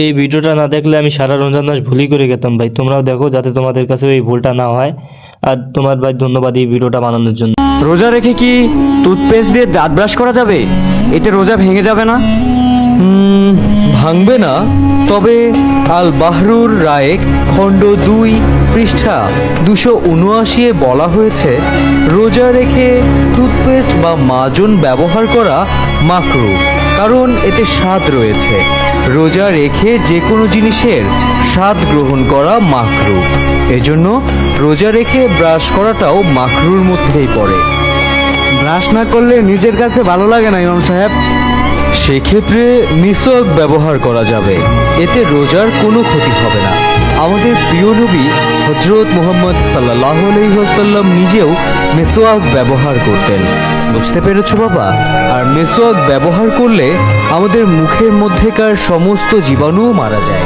এই ভিডিওটা না দেখলে আমি সারা রমজান মাস ভুলই করে গেতাম ভাই। তোমরাও দেখো যাতে তোমাদের কাছে এই ভুলটা না হয়। আর তোমার ভাই ধন্যবাদ এই ভিডিওটা বানানোর জন্য। রোজা রেখে কি টুথপেস্ট দিয়ে দাঁত ব্রাশ করা যাবে? এতে রোজা ভেঙে যাবে না? ভাঙবে না, তবে আল বাহরুর রায়েক খণ্ড 2 পৃষ্ঠা 279 বলা হয়েছে, রোজা রেখে টুথপেস্ট বা মাজন ব্যবহার করা মাকরুহ, কারণ এতে স্বাদ রয়েছে। রোজা রেখে যে কোনো জিনিসের স্বাদ গ্রহণ করা মাকরুহ, এজন্য রোজা রেখে ব্রাশ করাটাও মাকরুহর মধ্যেই পড়ে। ব্রাশ না করলে নিজের কাছে ভালো লাগে না ইমাম সাহেব। সেক্ষেত্রে মিসওয়াক ব্যবহার করা যাবে, এতে রোজার কোনো ক্ষতি হবে না। আমাদের প্রিয় নবী হযরত মুহাম্মদ সাল্লাল্লাহু আলাইহি ওয়াসাল্লাম নিজেও মিসওয়াক ব্যবহার করতেন। বুঝতে পেরেছো বাবা? আর মিসওয়াক ব্যবহার করলে আমাদের মুখের মধ্যেকার সমস্ত জীবাণুও মারা যায়।